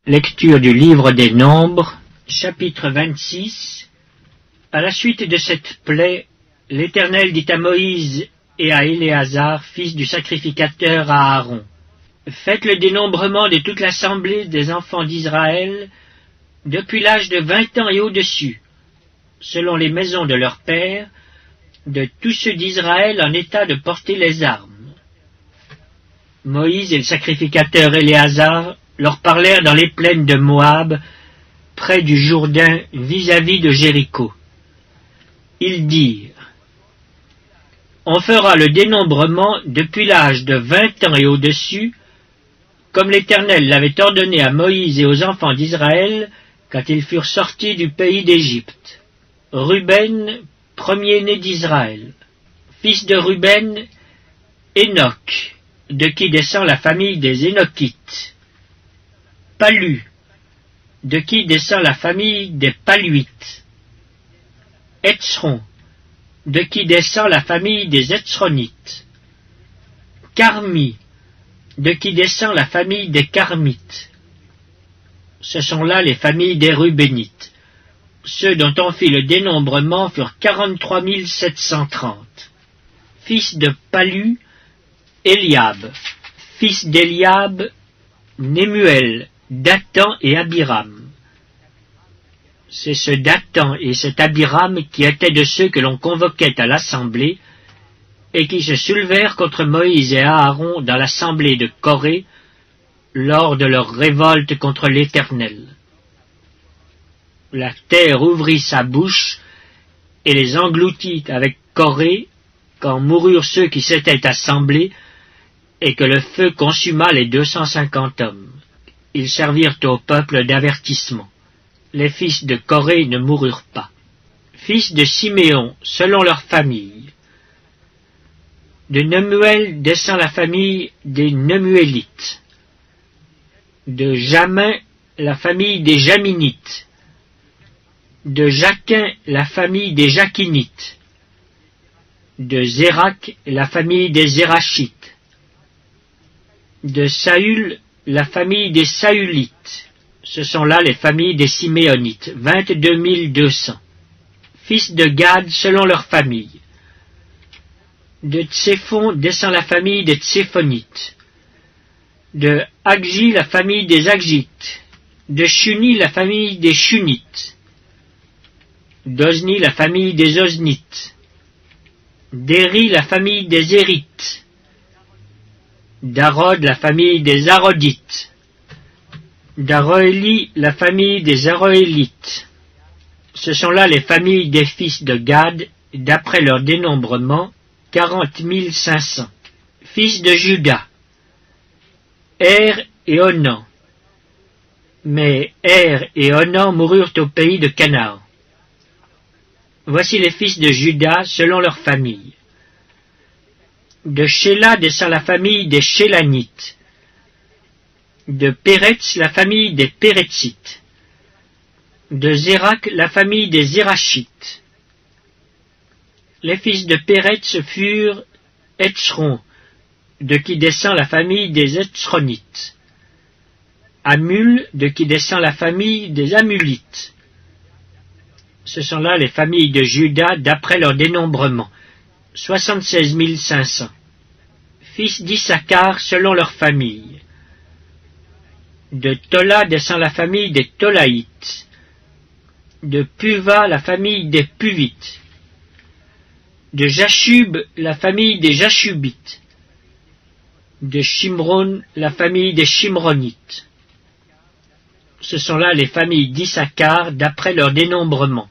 Lecture du livre des Nombres, chapitre 26. À la suite de cette plaie, l'Éternel dit à Moïse et à Éléazar, fils du sacrificateur Aaron, « Faites le dénombrement de toute l'assemblée des enfants d'Israël depuis l'âge de 20 ans et au-dessus, selon les maisons de leurs pères, de tous ceux d'Israël en état de porter les armes. » Moïse et le sacrificateur Éléazar leur parlèrent dans les plaines de Moab, près du Jourdain, vis-à-vis de Jéricho. Ils dirent, « On fera le dénombrement depuis l'âge de 20 ans et au-dessus, comme l'Éternel l'avait ordonné à Moïse et aux enfants d'Israël quand ils furent sortis du pays d'Égypte. Ruben, premier-né d'Israël. Fils de Ruben, Enoch, de qui descend la famille des Énochites. Palu, de qui descend la famille des Paluites. Hetzron, de qui descend la famille des Hetzronites. Carmi, de qui descend la famille des Carmites. Ce sont là les familles des Rubénites. Ceux dont on fit le dénombrement furent 43 730. Fils de Palu, Eliab. Fils d'Eliab, Nemuel, Dathan et Abiram. C'est ce Dathan et cet Abiram qui étaient de ceux que l'on convoquait à l'assemblée et qui se soulevèrent contre Moïse et Aaron dans l'assemblée de Corée lors de leur révolte contre l'Éternel. La terre ouvrit sa bouche et les engloutit avec Corée quand moururent ceux qui s'étaient assemblés et que le feu consuma les 250 hommes. Ils servirent au peuple d'avertissement. Les fils de Corée ne moururent pas. Fils de Siméon, selon leur famille. De Nemuel descend la famille des Nemuélites. De Jamin, la famille des Jaminites. De Jaquin, la famille des Jaquinites. De Zérak, la famille des Zérachites. De Saül, la famille des Saülites. Ce sont là les familles des Siméonites, 22 200. Fils de Gad selon leur famille. De Tséphon descend la famille des Tséphonites. De Aggi, la famille des Aggites. De Shuni, la famille des Shunites. D'Ozni, la famille des Oznites. d'Éri, la famille des Érites. d'Arod, la famille des Arodites. d'Aroéli, la famille des Aroélites. Ce sont là les familles des fils de Gad, d'après leur dénombrement, 40 500. Fils de Juda, Er et Onan. Mais Er et Onan moururent au pays de Canaan. Voici les fils de Juda selon leur famille. De Shéla descend la famille des Shélanites. De Péretz, la famille des Péretzites. De Zérak, la famille des Zérachites. Les fils de Péretz furent Hetzron, de qui descend la famille des Hetzronites. Amul, de qui descend la famille des Amulites. Ce sont là les familles de Juda d'après leur dénombrement, 76 500. Fils d'Issachar selon leur famille. De Tola descend la famille des Tolaïtes. De Puva, la famille des Puvites. De Jashub, la famille des Jashubites. De Shimron, la famille des Shimronites. Ce sont là les familles d'Issachar d'après leur dénombrement,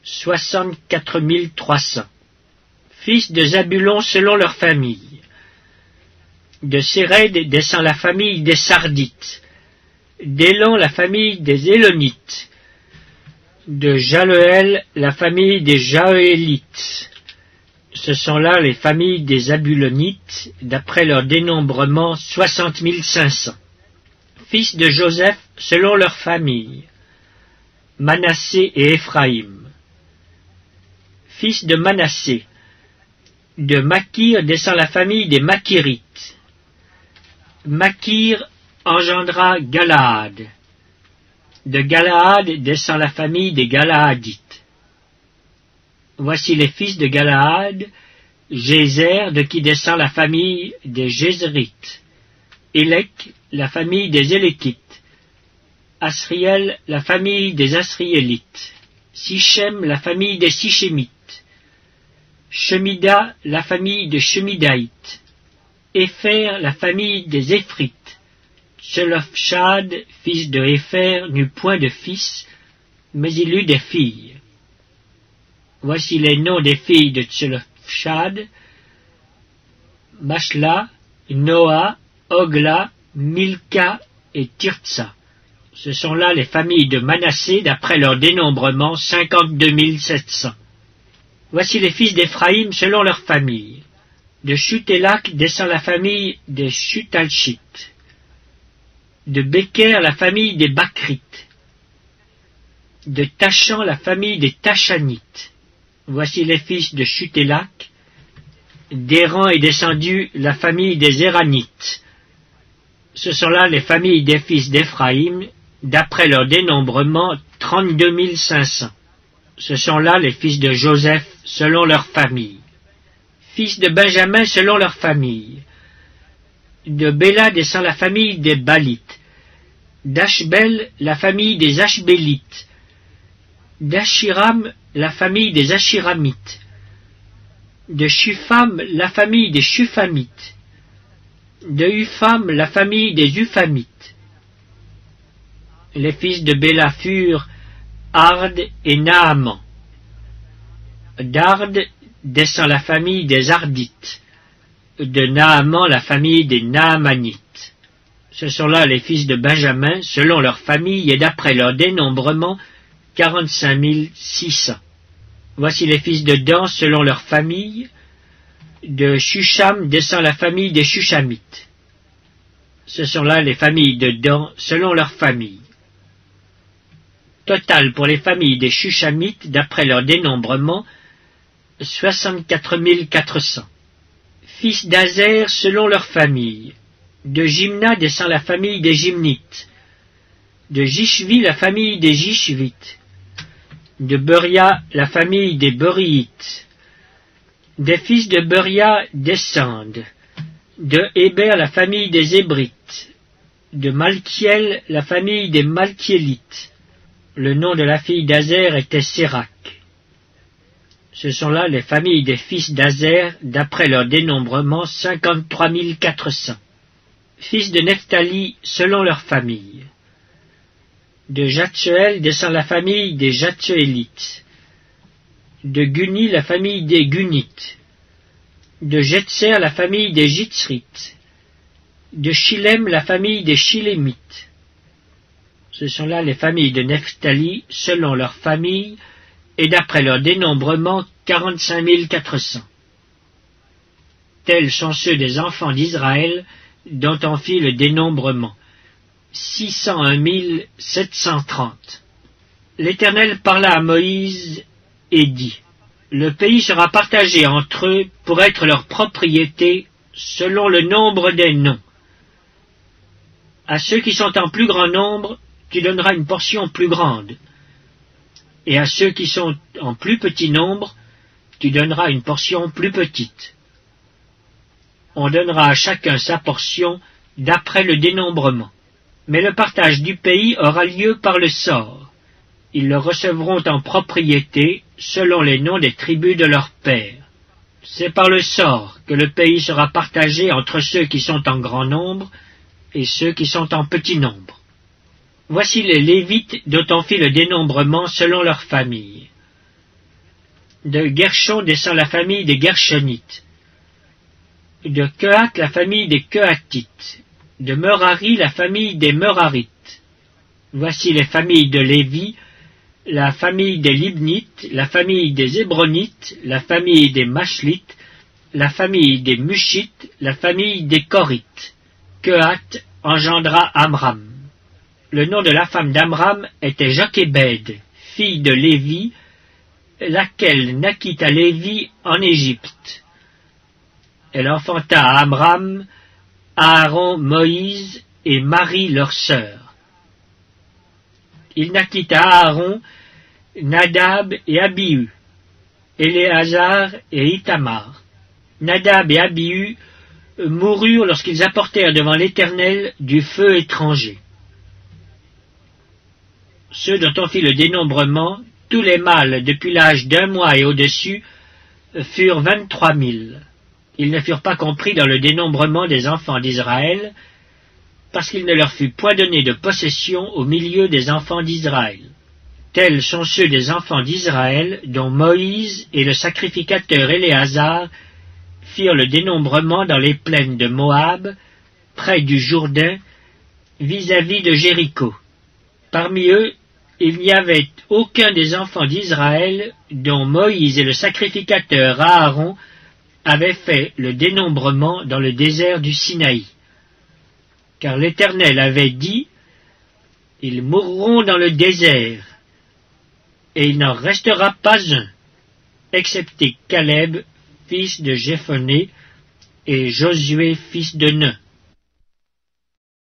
64 300. Fils de Zabulon selon leur famille. De Séred descend la famille des Sardites. d'Élan, la famille des Élonites. De Jaleel, la famille des Jaélites. Ce sont là les familles des Abulonites, d'après leur dénombrement, 60 500. Fils de Joseph, selon leur famille. Manassé et Éphraïm. Fils de Manassé. De Makir descend la famille des Makirites. Makir engendra Galaad. De Galaad descend la famille des Galaadites. Voici les fils de Galaad, Jézer, de qui descend la famille des Jézérites, Élec, la famille des Éléquites, Asriel, la famille des Asriélites, Sichem, la famille des Sichémites, Shemida, la famille des Shemidaïtes, Épher, la famille des Éphrites. Tselofchad, fils de Épher, n'eut point de fils, mais il eut des filles. Voici les noms des filles de Tselofchad: Mashla, Noa, Ogla, Milka et Tirtsa. Ce sont là les familles de Manassé, d'après leur dénombrement, 52 700. Voici les fils d'Éphraïm selon leur famille. De Chutélak descend la famille des Chutalchites. De Béker, la famille des Bakrites. De Tachan, la famille des Tachanites. Voici les fils de Chutélak. D'Héran est descendue la famille des Héranites. Ce sont là les familles des fils d'Éphraïm, d'après leur dénombrement, 32 500. Ce sont là les fils de Joseph, selon leur famille. Fils de Benjamin, selon leur famille. De Béla descend la famille des Balites. d'Ashbel, la famille des Ashbélites. d'Ashiram, la famille des Ashiramites. De Shufam, la famille des Shufamites. De Upham, la famille des Uphamites. Les fils de Béla furent Ard et Naaman. d'Ard descend la famille des Ardites. De Naaman, la famille des Naamanites. Ce sont là les fils de Benjamin, selon leur famille et d'après leur dénombrement, 45 600. Voici les fils de Dan, selon leur famille. De Shusham descend la famille des Shushamites. Ce sont là les familles de Dan, selon leur famille. Total pour les familles des Shushamites, d'après leur dénombrement, 64 400. Fils d'Azer, selon leur famille. De Jimna descend la famille des Jimnites. De Jishvi, la famille des Jishvites. De Beria, la famille des Beriites. Des fils de Beria descendent. De Héber, la famille des Hébrites. De Malkiel, la famille des Malkiélites. Le nom de la fille d'Azer était Sérac. Ce sont là les familles des fils d'Azer, d'après leur dénombrement, 53 400. Fils de Nephtali, selon leur famille. De Jatsuel descend la famille des Jatsuélites. De Guni, la famille des Gunites. De Jetser, la famille des Jitzrites. De Shilem, la famille des Shilémites. Ce sont là les familles de Nephtali, selon leur famille, et d'après leur dénombrement, 45 400. Tels sont ceux des enfants d'Israël, dont on fit le dénombrement, 601 730. L'Éternel parla à Moïse et dit: Le pays sera partagé entre eux pour être leur propriété, selon le nombre des noms. À ceux qui sont en plus grand nombre, tu donneras une portion plus grande, et à ceux qui sont en plus petit nombre, tu donneras une portion plus petite. On donnera à chacun sa portion d'après le dénombrement. Mais le partage du pays aura lieu par le sort. Ils le recevront en propriété selon les noms des tribus de leurs pères. C'est par le sort que le pays sera partagé entre ceux qui sont en grand nombre et ceux qui sont en petit nombre. Voici les Lévites dont on fit le dénombrement selon leur famille. De Gershon descend la famille des Gershonites. De Kehath, la famille des Kehatites. De Merari, la famille des Merarites. Voici les familles de Lévi, la famille des Libnites, la famille des Hébronites, la famille des Machlites, la famille des Mushites, la famille des Korites. Kehath engendra Amram. Le nom de la femme d'Amram était Jochébed, fille de Lévi, laquelle naquit à Lévi en Égypte. Elle enfanta à Amram, Aaron, Moïse et Marie leur sœur. Il naquit à Aaron, Nadab et Abihu, Éléazar et Ithamar. Nadab et Abihu moururent lorsqu'ils apportèrent devant l'Éternel du feu étranger. Ceux dont on fit le dénombrement, tous les mâles depuis l'âge d'1 mois et au-dessus, furent 23 000. Ils ne furent pas compris dans le dénombrement des enfants d'Israël, parce qu'il ne leur fut point donné de possession au milieu des enfants d'Israël. Tels sont ceux des enfants d'Israël dont Moïse et le sacrificateur Éléazar firent le dénombrement dans les plaines de Moab, près du Jourdain, vis-à-vis de Jéricho. Parmi eux, il n'y avait aucun des enfants d'Israël dont Moïse et le sacrificateur Aaron avaient fait le dénombrement dans le désert du Sinaï. Car l'Éternel avait dit, « Ils mourront dans le désert, et il n'en restera pas un, excepté Caleb, fils de Jéphoné, et Josué, fils de Nun. »